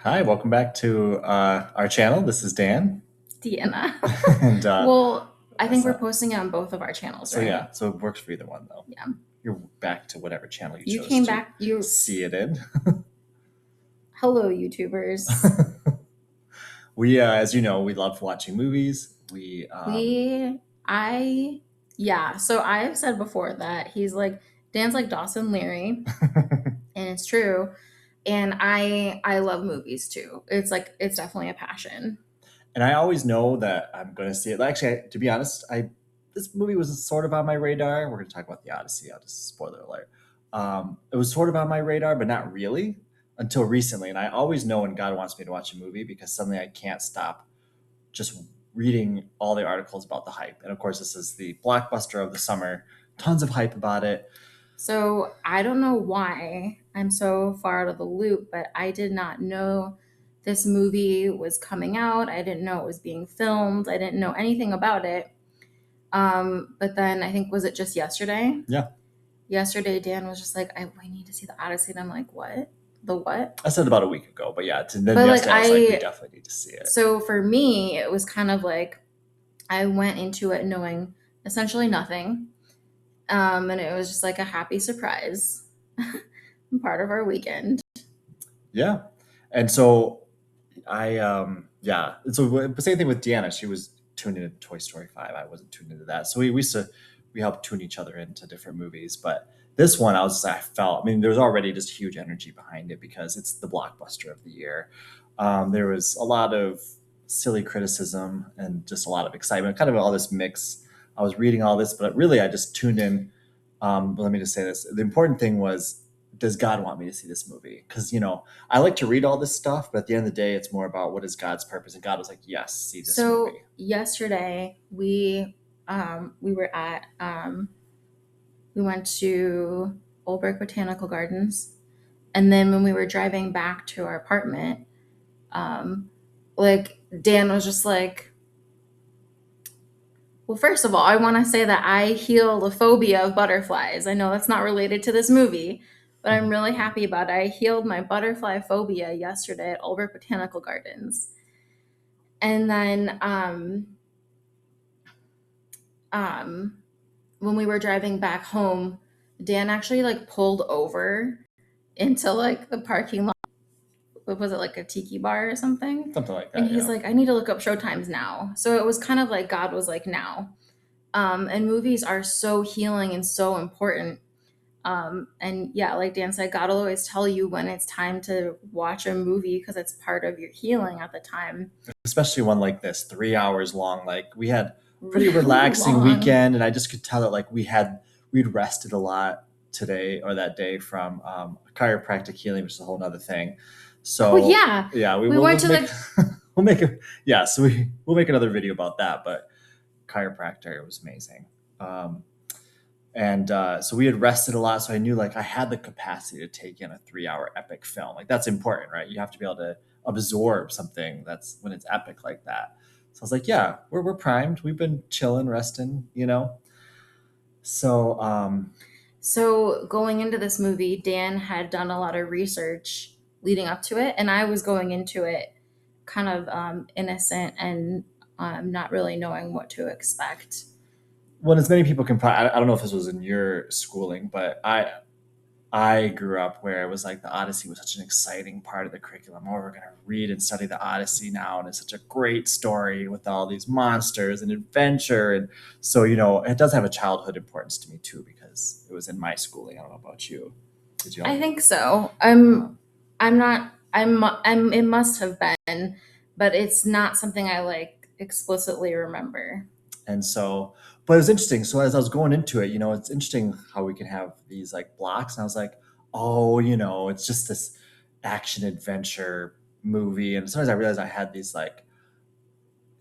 Hi, welcome back to our channel. This is Dan. Deanna. and Well, I think we're so, posting it on both of our channels, so right? yeah, so it works for either one though. Yeah. You're back to whatever channel you You chose came to back. You see it in. Hello, YouTubers. We, as you know, we love watching movies. We, We I Yeah, so I've said before that Dan's like Dawson Leary, and it's true. And I love movies too. It's definitely a passion. and I always know that I'm going to see it. Actually, to be honest, this movie was sort of on my radar. We're going to talk about the Odyssey. I'll just spoiler alert. It was sort of on my radar, but not really until recently. And I always know when God wants me to watch a movie because suddenly I can't stop just reading all the articles about the hype. And of course, this is the blockbuster of the summer. Tons of hype about it. So I don't know why I'm so far out of the loop, but I did not know this movie was coming out. I didn't know it was being filmed. I didn't know anything about it. But then I think, was it just yesterday? Yeah, Yesterday, Dan was just like, we need to see the Odyssey. And I'm like, what? The what? I said about a week ago, but yeah, and then But like, yesterday I was like, we definitely need to see it. so for me, it was kind of like I went into it knowing essentially nothing. And it was just like a happy surprise, part of our weekend. Yeah, and so yeah, and so same thing with Deanna. She was tuned into Toy Story 5. I wasn't tuned into that, so we used to we helped tune each other into different movies. But this one, I felt. I mean, there was already just huge energy behind it because it's the blockbuster of the year. There was a lot of silly criticism and just a lot of excitement, kind of all this mix. I was reading all this, but really, I just tuned in. Let me just say this: the important thing was, does God want me to see this movie? Because I like to read all this stuff, but at the end of the day, it's more about what is God's purpose. And God was like, yes, see this So movie. yesterday we were at we went to Oldbrook Botanical Gardens, and then when we were driving back to our apartment, like Dan was just like, well, first of all, I want to say that I healed a phobia of butterflies. I know that's not related to this movie, but I'm really happy about it. I healed my butterfly phobia yesterday at Oldbrook Botanical Gardens. And then um, when we were driving back home, Dan actually like pulled over into like the parking lot. What was it, like a tiki bar or something? Something like And that, he's yeah. like, I need to look up showtimes now. So it was kind of like God was like, now. And movies are so healing and so important. And yeah, like Dan said, God will always tell you when it's time to watch a movie because it's part of your healing at the time. Especially one like this, 3 hours long. Like we had pretty Really relaxing long. weekend, and I just could tell that like we'd rested a lot today or that day from chiropractic healing, which is a whole other thing. Oh So yeah, yeah, we we will went we'll to make the we'll make a yeah. So we'll make another video about that, but chiropractor was amazing. And so we had rested a lot, so I knew like I had the capacity to take in a 3 hour epic film. Like that's important, right? You have to be able to absorb something that's when it's epic like that. So I was like, yeah, we're primed. We've been chilling, resting. So So going into this movie, Dan had done a lot of research leading up to it, and I was going into it kind of innocent and not really knowing what to expect. when as many people can probably, I don't know if this was in your schooling, but I grew up where it was like the Odyssey was such an exciting part of the curriculum. Oh, we're going to read and study the Odyssey now, and it's such a great story with all these monsters and adventure. And so, it does have a childhood importance to me too because it was in my schooling. I don't know about you. Did you I have? think so. I'm not. I'm. It must have been, but it's not something I like explicitly remember. And so, but it was interesting. So as I was going into it, it's interesting how we can have these like blocks. And I was like, oh, it's just this action adventure movie. And sometimes I realized I had these like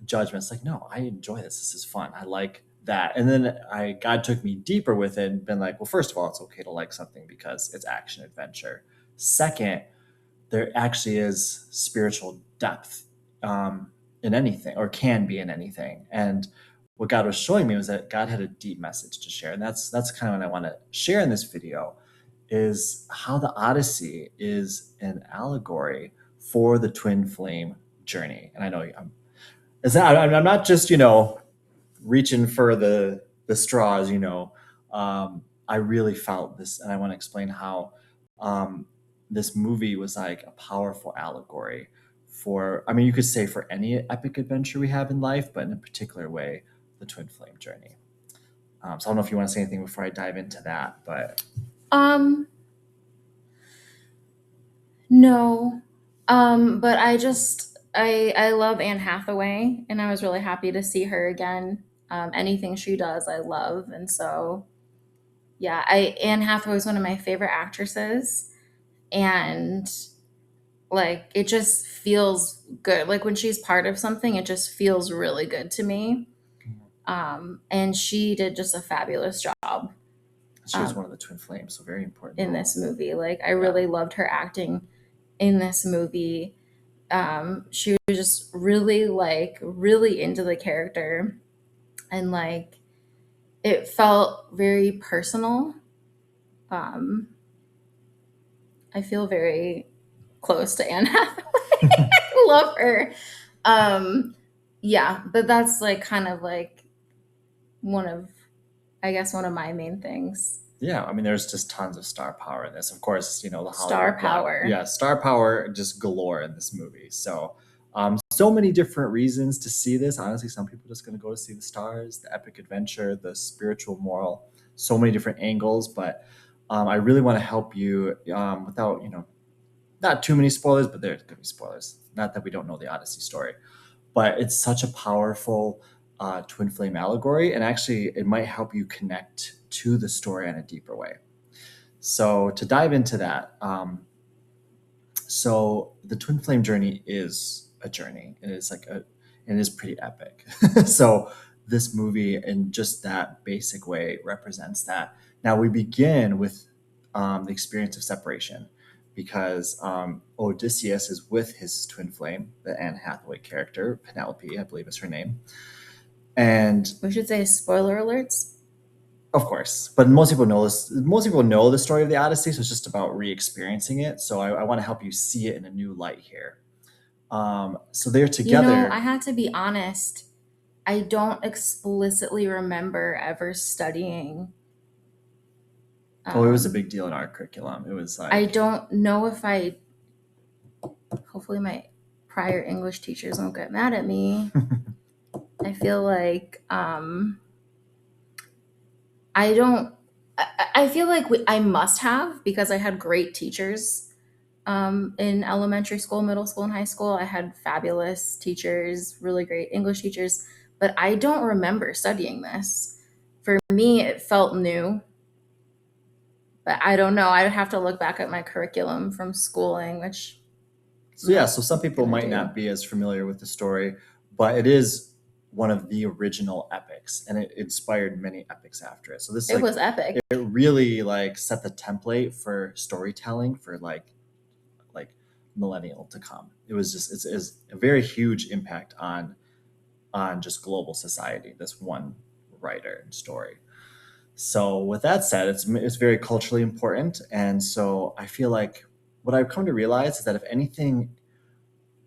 judgments like, no, I enjoy this. This is fun. I like that. And then God took me deeper with it and been like, well, first of all, it's okay to like something because it's action adventure. Second, there actually is spiritual depth in anything or can be in anything. And what God was showing me was that God had a deep message to share. And that's kind of what I want to share in this video is how the Odyssey is an allegory for the twin flame journey. And I know I'm not just reaching for the straws. I really felt this, and I want to explain how this movie was like a powerful allegory for. I mean, you could say for any epic adventure we have in life, but in a particular way, the twin flame journey. So I don't know if you want to say anything before I dive into that, but Um, no. But I love Anne Hathaway, and I was really happy to see her again. Anything she does, I love, and so yeah, I Anne Hathaway is one of my favorite actresses, and like it just feels good. Like when she's part of something, it just feels really good to me. And she did just a fabulous job she was one of the twin flames, so very important in role. this movie. Like I really loved her acting in this movie. She was just really into the character, and like it felt very personal. Um, I feel very close to Anne Hathaway. I love her. Um, yeah, but that's like kind of like one of, I guess, one of my main things. Yeah, I mean, there's just tons of star power in this. Of course, the Star Hollywood power. yeah, star power just galore in this movie. So many different reasons to see this. Honestly, some people just going to go to see the stars, the epic adventure, the spiritual moral. So many different angles, but I really want to help you without not too many spoilers, but there's going to be spoilers. Not that we don't know the Odyssey story, but it's such a powerful twin flame allegory, and actually, it might help you connect to the story in a deeper way. So to dive into that, so the twin flame journey is a journey, and it is pretty epic. So this movie, in just that basic way, represents that. Now we begin with the experience of separation, because Odysseus is with his twin flame, the Anne Hathaway character, Penelope, I believe is her name, and We should say spoiler alerts. of course, but most people know this. Most people know the story of the Odyssey, so it's just about re-experiencing it. So I want to help you see it in a new light here. So they're together. I had to be honest. I don't explicitly remember ever studying. Oh, it was a Um, big deal in our curriculum. It was I like, don't know if I. Hopefully, my prior English teachers won't get mad at me. I feel like I don't. I feel like I must have, because I had great teachers in elementary school, middle school, and high school. I had fabulous teachers, really great English teachers, but I don't remember studying this. For me, it felt new, but I don't know. I'd have to look back at my curriculum from schooling, which so I'm yeah. not So some people gonna might do. not be as familiar with the story, but it is one of the original epics, and it inspired many epics after it. So this It was epic. it really like set the template for storytelling for like millennial to come. It was just it's a very huge impact on just global society. This one writer and story. So with that said, it's very culturally important, and so I feel like what I've come to realize is that if anything,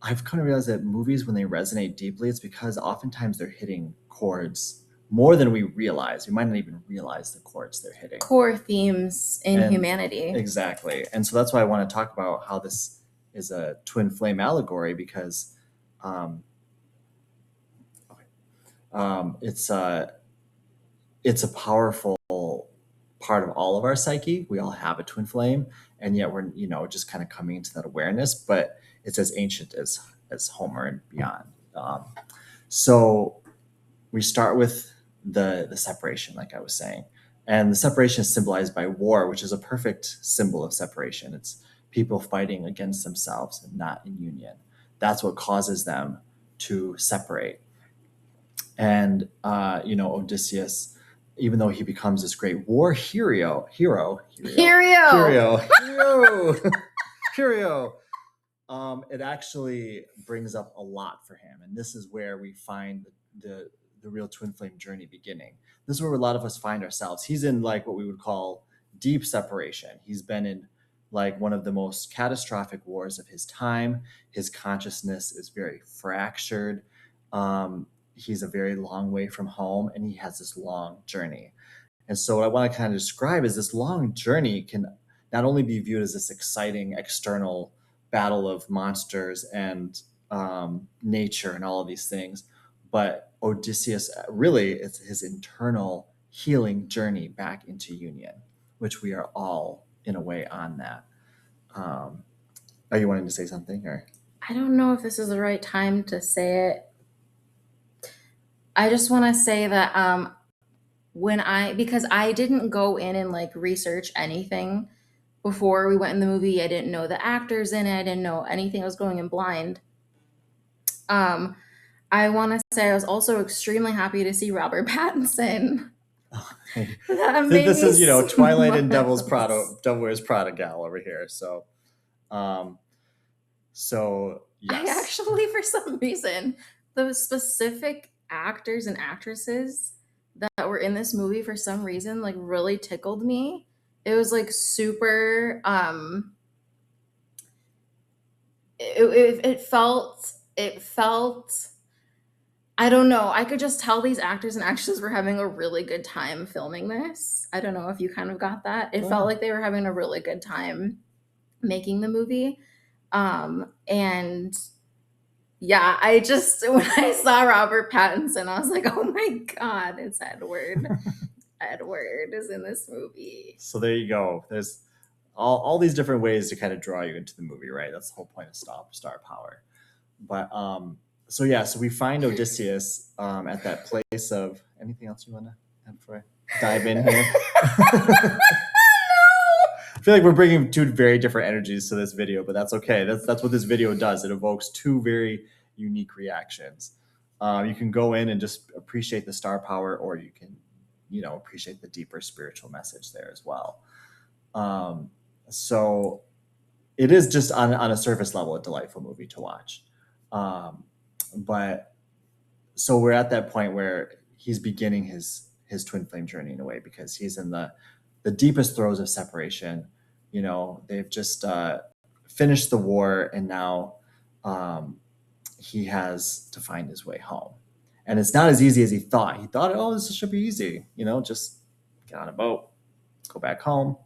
I've come to realize that movies, when they resonate deeply, it's because oftentimes they're hitting chords more than we realize. We might not even realize the chords they're hitting. Core themes in And humanity. exactly. And so that's why I want to talk about how this is a twin flame allegory, because um, um, it's a it's a powerful part of all of our psyche. We all have a twin flame, and yet we're just kind of coming into that awareness. But it's as ancient as Homer and beyond. So we start with the separation, like I was saying, and the separation is symbolized by war, which is a perfect symbol of separation. It's people fighting against themselves and not in union. That's what causes them to separate. And Odysseus, even though he becomes this great war Hero. hero, hero, it actually brings up a lot for him, and this is where we find the real twin flame journey beginning. This is where a lot of us find ourselves. He's in like what we would call deep separation. He's been in like one of the most catastrophic wars of his time. His consciousness is very fractured. He's a very long way from home, and he has this long journey. And so, what I want to kind of describe is this long journey can not only be viewed as this exciting external battle of monsters and nature and all of these things, but Odysseus really is his internal healing journey back into union, which we are all in a way on that. Um, are you wanting to say something, or? I don't know if this is the right time to say it. I just want to say that because I didn't go in and like research anything before we went in the movie. I didn't know the actors in it. I didn't know anything. I was going in blind. Um, I want to say I was also extremely happy to see Robert Pattinson. That made This me is Twilight and Devil's smile. Prada, Devil Wears Prada gal over here. Um, so I yes, actually, for some reason, those specific actors and actresses that were in this movie for some reason like really tickled me. It was like super it felt I don't know. I could just tell these actors and actresses were having a really good time filming this. I don't know if you kind of got that. It oh felt yeah, like they were having a really good time making the movie. And yeah, I just when I saw Robert Pattinson, I was like, "Oh my god, it's Edward." Edward is in this movie. so there you go. There's all these different ways to kind of draw you into the movie, right? That's the whole point of star power. But so yeah, so we find Odysseus at that place of anything else you want to add before I dive in here? I feel like we're bringing two very different energies to this video, but that's okay. That's what this video does. It evokes two very unique reactions. You can go in and just appreciate the star power, or you can, appreciate the deeper spiritual message there as well. Um, so it is just on a surface level a delightful movie to watch. Um, but so we're at that point where he's beginning his twin flame journey in a way, because he's in the deepest throes of separation. They've just finished the war, and now he has to find his way home. And it's not as easy as he thought. He thought, oh, this should be easy, just get on a boat, go back home.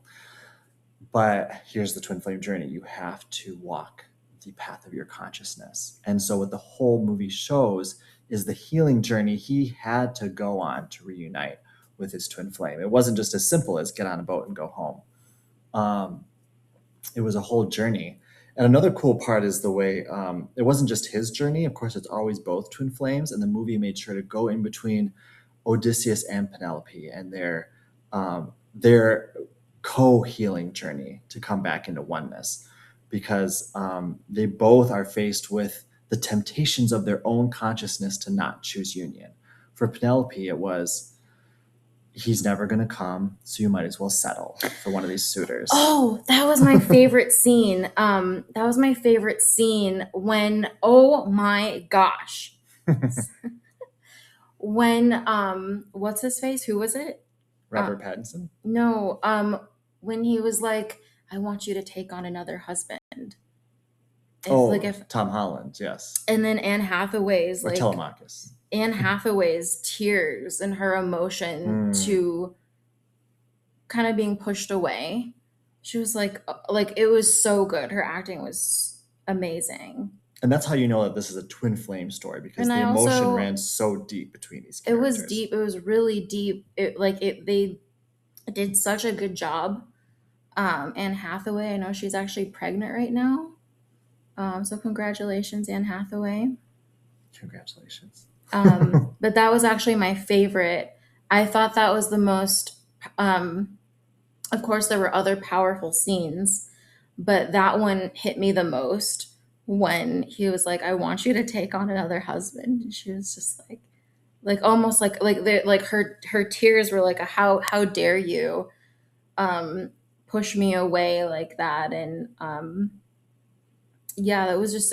But here's the twin flame journey. You have to walk the path of your consciousness. And so what the whole movie shows is the healing journey he had to go on to reunite with his twin flame. It wasn't just as simple as get on a boat and go home. It was a whole journey. And another cool part is the way it wasn't just his journey. Of course, it's always both twin flames. And the movie made sure to go in between Odysseus and Penelope and their co-healing journey to come back into oneness, because they both are faced with the temptations of their own consciousness to not choose union. For Penelope, it was, he's never going to come, so you might as well settle for one of these suitors. Oh, that was my favorite scene. That was my favorite scene when, oh my gosh, when what's his face? Who was it? Robert Pattinson? No, when he was like, "I want you to take on another husband." Tom Holland, yes. And then Anne Hathaway's Or Telemachus. Anne Hathaway's tears and her emotion to kind of being pushed away. She was like it was so good. Her acting was amazing. And that's how you know that this is a twin flame story, because And the emotion ran so deep between these it characters. was deep. It was really deep. They did such a good job. Anne Hathaway, I know she's actually pregnant right now. So congratulations, Anne Hathaway. Congratulations. But that was actually my favorite. I thought that was the most. Of course, there were other powerful scenes, but that one hit me the most when he was like, "I want you to take on another husband," and she was just like almost like her tears were like, how dare you, push me away like that, and yeah, that was just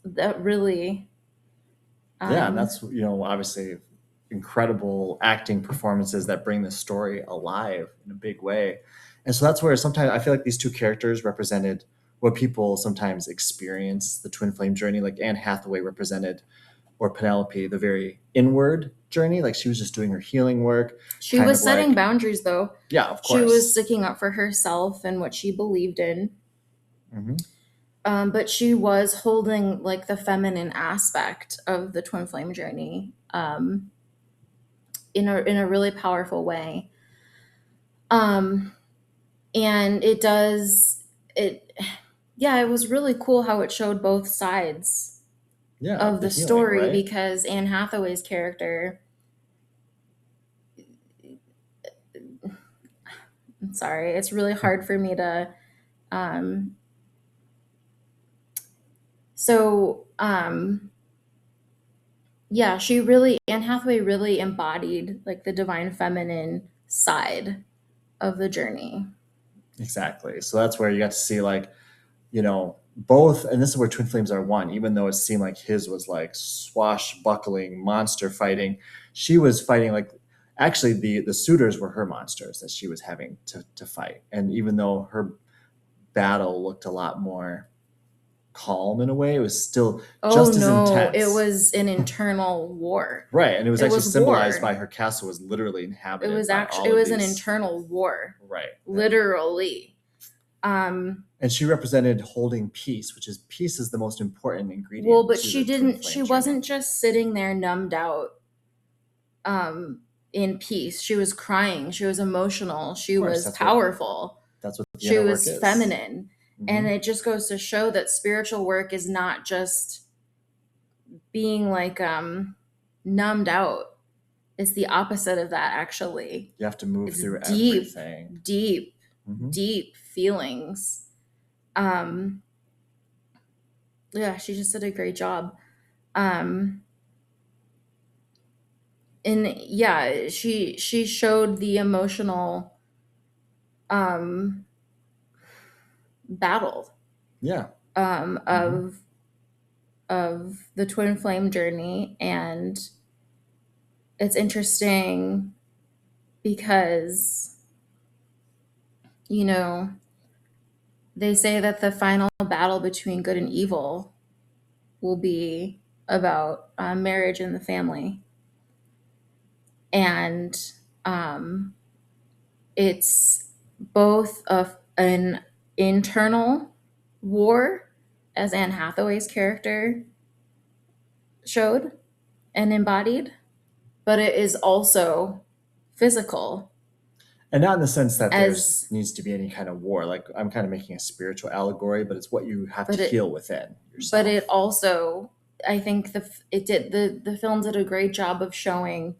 that really. Yeah, and that's obviously incredible acting performances that bring the story alive in a big way. And so that's where sometimes I feel like these two characters represented what people sometimes experience the twin flame journey. Like Anne Hathaway represented, or Penelope, the very inward journey. Like she was just doing her healing work, She kind was of setting like, boundaries, though. yeah, of She was course. sticking up for herself and what she believed in. Hmm. But she was holding like the feminine aspect of the twin flame journey, in a really powerful way. Um, and it yeah, it was really cool how it showed both sides Yeah, of of the the healing, story, right? because Anne Hathaway's character, I'm sorry, it's really hard for me to um so yeah, Anne Hathaway really embodied like the divine feminine side of the journey. Exactly. So that's where you got to see like, both, and this is where twin flames are one. Even though it seemed like his was like swashbuckling monster fighting, she was fighting like, actually the suitors were her monsters that she was having to fight. And even though her battle looked a lot more calm in a way, it was still Oh just as no, it intense. was an internal war. Right. And it was It actually was symbolized war. by her castle was literally It inhabited was by actually all it of was an these. internal war, Right. literally. Um, And she represented holding peace, which is peace is the most important well, ingredient but to the twin she flame journey. wasn't just sitting there numbed out, um, in peace. She was crying. She was emotional. Of She course, was powerful. that's what the She inner work was is. feminine. And Hmm. it just goes to show that spiritual work is not just being like numbed out. It's the opposite of that, actually. You have to move It's through deep, everything. deep, Hmm. deep feelings. Um, yeah, she just did a great job. Um, and yeah, she showed the emotional um battle Yeah. um Hmm. of of the twin flame journey. And it's interesting because, you know, they say that the final battle between good and evil will be about marriage and the family. And um, it's both an internal war, as Anne Hathaway's character showed and embodied, but it is also physical, And not in the sense that there's as needs to be any kind of war. Like I'm kind of making a spiritual allegory, but it's what you have to but heal it within but it yourself. also, I think the film did a great job of showing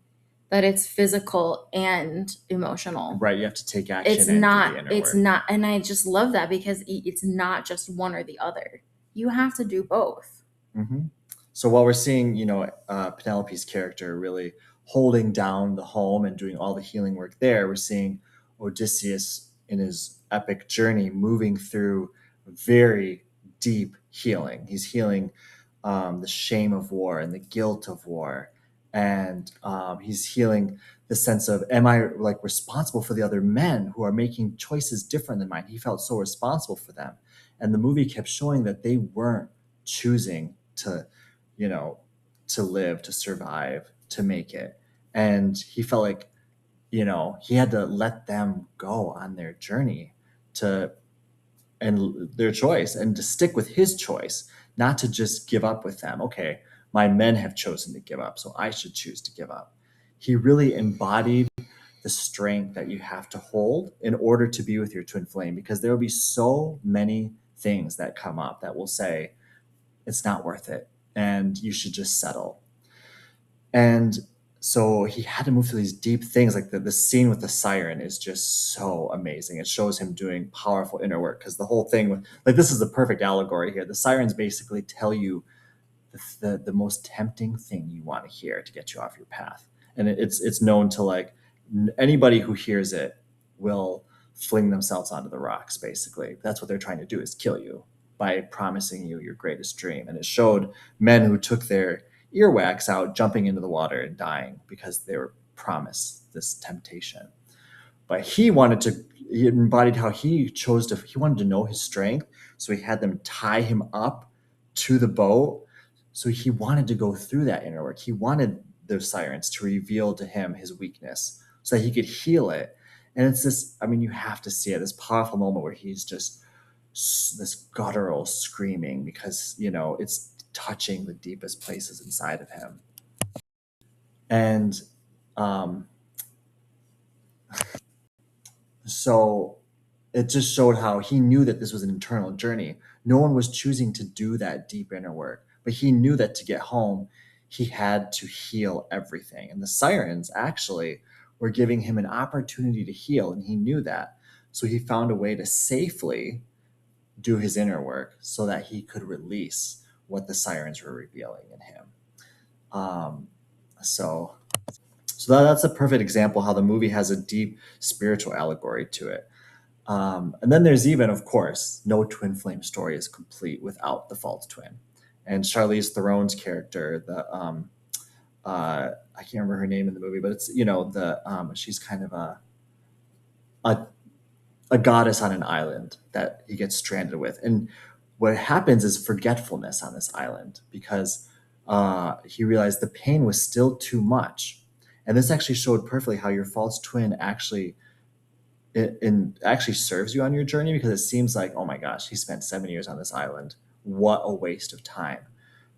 that it's physical and emotional. Right. You have to take action and do the inner It's work. not, and I just love that because it's not just one or the other. You have to do both. Hmm. So while we're seeing, Penelope's character really holding down the home and doing all the healing work there, we're seeing Odysseus in his epic journey moving through very deep healing. He's healing the shame of war and the guilt of war, and he's healing the sense of, am I like responsible for the other men who are making choices different than mine? He felt so responsible for them, and the movie kept showing that they weren't choosing to, you know, to live, to survive, to make it. And he felt like, he had to let them go on their journey to, and their choice, and to stick with his choice, not to just give up with them. Okay, my men have chosen to give up, so I should choose to give up. He really embodied the strength that you have to hold in order to be with your twin flame, because there will be so many things that come up that will say, it's not worth it and you should just settle. And so he had to move through these deep things. Like the scene with the siren is just so amazing. It shows him doing powerful inner work, because the whole thing with, like, this is the perfect allegory here. The sirens basically tell you the most tempting thing you want to hear to get you off your path. And it's known to, like, anybody who hears it will fling themselves onto the rocks. Basically, that's what they're trying to do, is kill you by promising you your greatest dream. And it showed men who took their earwax out jumping into the water and dying because they were promised this temptation. But he embodied how he wanted to know his strength. So he had them tie him up to the boat. So he wanted to go through that inner work. He wanted the sirens to reveal to him his weakness so that he could heal it. And it's this, I mean, you have to see it, this powerful moment where he's just this guttural screaming because, it's touching the deepest places inside of him. And um, so it just showed how he knew that this was an internal journey. No one was choosing to do that deep inner work, but he knew that to get home, he had to heal everything. And the sirens actually were giving him an opportunity to heal, and he knew that. So he found a way to safely do his inner work so that he could release what the sirens were revealing in him. Um, so that's a perfect example how the movie has a deep spiritual allegory to it. And then there's even, of course, no twin flame story is complete without the false twin. And Charlize Theron's character, I can't remember her name in the movie, but it's she's kind of a a goddess on an island that he gets stranded with. And what happens is forgetfulness on this island because he realized the pain was still too much. And this actually showed perfectly how your false twin actually serves you on your journey because it seems like, oh my gosh, he spent 7 years on this island. What a waste of time.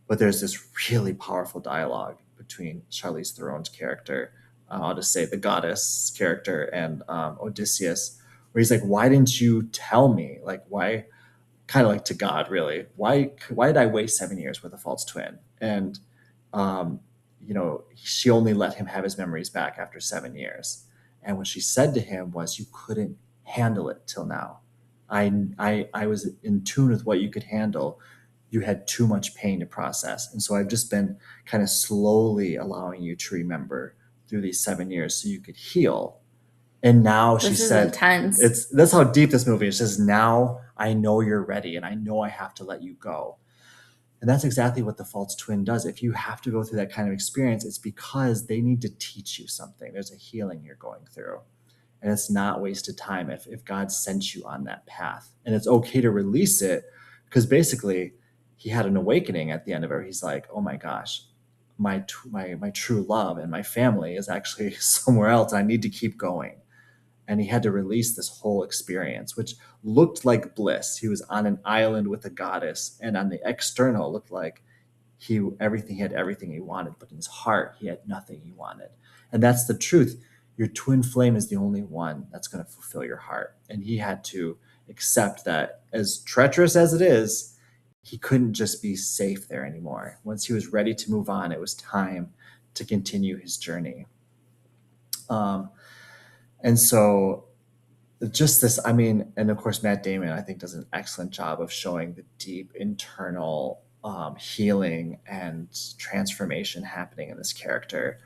But there's this really powerful dialogue between Charlize Theron's character, I'll just say the goddess character, and Odysseus, where he's like, "Why didn't you tell me? Like, why?" Kind of like to God, really. Why did I waste 7 years with a false twin? And um, she only let him have his memories back after 7 years. And what she said to him was, "You couldn't handle it till now. I was in tune with what you could handle. You had too much pain to process. And so I've just been kind of slowly allowing you to remember through these 7 years so you could heal." And now she This is said, intense. that's how deep this movie is. She says, "Now I know you're ready and I know I have to let you go." And that's exactly what the false twin does. If you have to go through that kind of experience, it's because they need to teach you something. There's a healing you're going through. And it's not wasted time if God sent you on that path. And it's okay to release it because basically he had an awakening at the end of it. He's like, oh my gosh, my true love and my family is actually somewhere else. I need to keep going. And he had to release this whole experience, which looked like bliss. He was on an island with a goddess, and on the external looked like he had everything he wanted, but in his heart he had nothing he wanted. And that's the truth. Your twin flame is the only one that's going to fulfill your heart. And he had to accept that, as treacherous as it is, he couldn't just be safe there anymore. Once he was ready to move on, it was time to continue his journey. Um, and so just this, I mean, and of course Matt Damon, I think, does an excellent job of showing the deep internal healing and transformation happening in this character.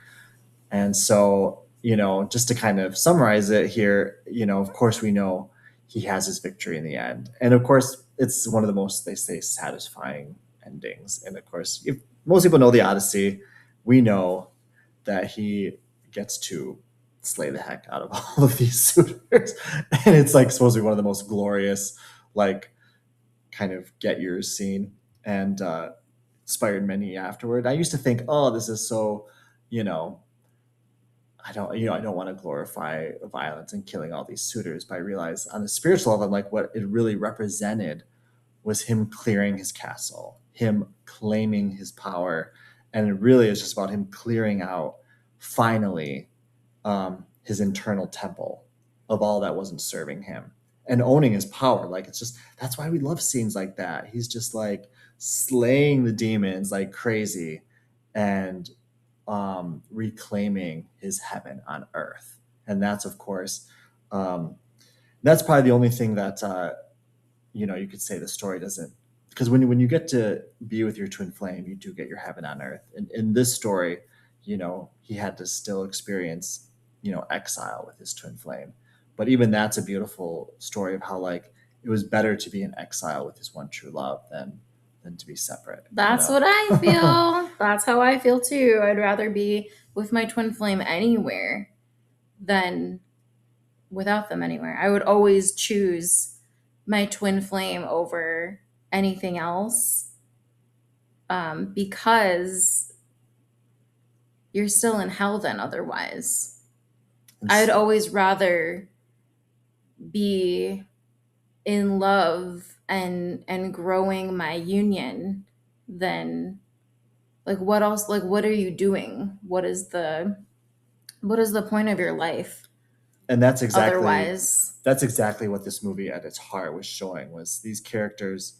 And so, just to kind of summarize it here, of course we know he has his victory in the end. And of course it's one of the most, they say, satisfying endings. And of course, if most people know the Odyssey, we know that he gets to slay the heck out of all of these suitors. And it's like supposed to be one of the most glorious, like, kind of get yours scene, and inspired many afterward. I used to think, oh, this is so, you know, I don't want to glorify violence and killing all these suitors, but I realized on the spiritual level, like, what it really represented was him clearing his castle, him claiming his power, and it really is just about him clearing out finally his internal temple of all that wasn't serving him and owning his power. Like, it's just, that's why we love scenes like that. He's just like slaying the demons like crazy and reclaiming his heaven on earth. And that's, of course, um, that's probably the only thing that you could say the story doesn't, because when you get to be with your twin flame, you do get your heaven on earth. And in this story, he had to still experience exile with his twin flame. But even that's a beautiful story of how, like, it was better to be in exile with his one true love than to be separate. That's what I feel. That's how I feel too. I'd rather be with my twin flame anywhere than without them anywhere. I would always choose my twin flame over anything else, because you're still in hell then otherwise. I'd always rather be in love and growing my union than, like, what else, like, what are you doing? What is the point of your life And otherwise? that's exactly what this movie at its heart was showing, was these characters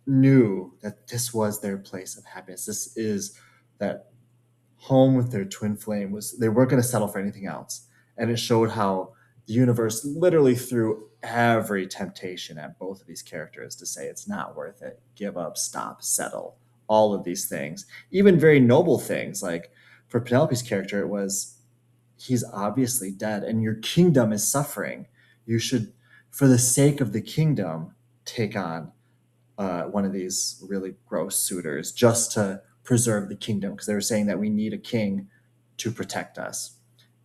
knew that this was their place of happiness. This is that home with their twin flame. Was they weren't going to settle for anything else. And it showed how the universe literally threw every temptation at both of these characters to say it's not worth it, give up, stop, settle, all of these things, even very noble things. Like for Penelope's character, it was, he's obviously dead and your kingdom is suffering. You should, for the sake of the kingdom, take on one of these really gross suitors just to preserve the kingdom, because they were saying that we need a king to protect us.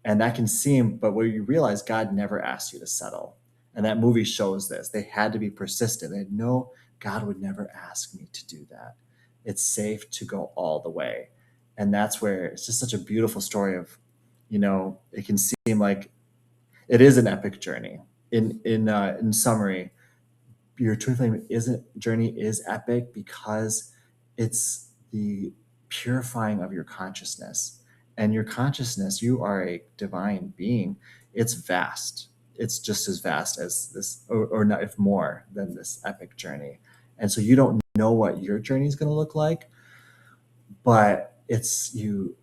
And that can seem, but where you realize God never asked you to settle. And that movie shows this. They had to be persistent. They had, no, God would never ask me to do that. It's safe to go all the way. And that's where it's just such a beautiful story of, it can seem like it is an epic journey. In summary, your twin flame isn't journey is epic because it's the purifying of your consciousness. And your consciousness, you are a divine being. It's vast. It's just as vast as this, or not, if more than this epic journey. And so you don't know what your journey is going to look like, but it's you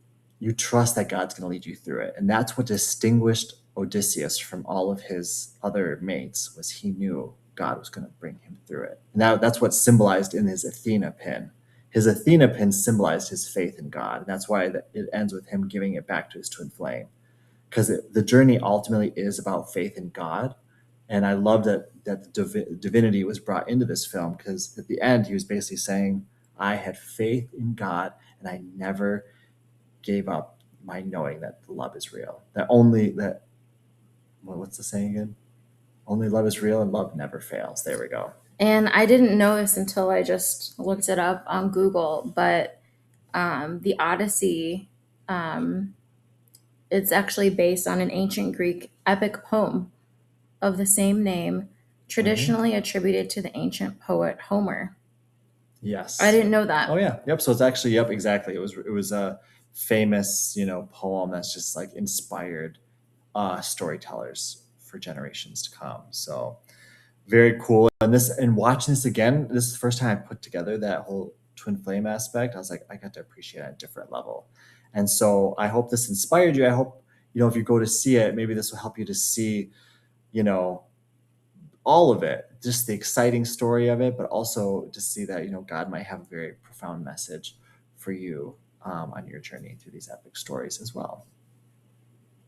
trust that God's going to lead you through it. And that's what distinguished Odysseus from all of his other mates, was he knew God was going to bring him through it. And that's what symbolized in his Athena pin. His Athena pin symbolized his faith in God. And that's why it ends with him giving it back to his twin flame, because the journey ultimately is about faith in God. And I love that the divinity was brought into this film, because at the end he was basically saying, I had faith in God and I never gave up my knowing that love is real. What's the saying again? Only love is real and love never fails. There we go. And I didn't know this until I just looked it up on Google, but the Odyssey, um, it's actually based on an ancient Greek epic poem of the same name, traditionally attributed to the ancient poet Homer. Yes. I didn't know that. Oh yeah. Yep. So it's actually, yep, exactly. It was a famous, poem that's just like inspired storytellers for generations to come. So very cool. And watching this again, this is the first time I put together that whole twin flame aspect. I was like, I got to appreciate it at a different level. And so I hope this inspired you. I hope, if you go to see it, maybe this will help you to see, you know, all of it, just the exciting story of it, but also to see that, God might have a very profound message for you on your journey through these epic stories as well.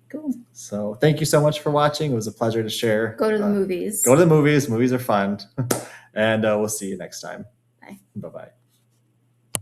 Cool. So thank you so much for watching. It was a pleasure to share. Go to the movies. Go to the movies. Movies are fun. And we'll see you next time. Bye. Bye-bye.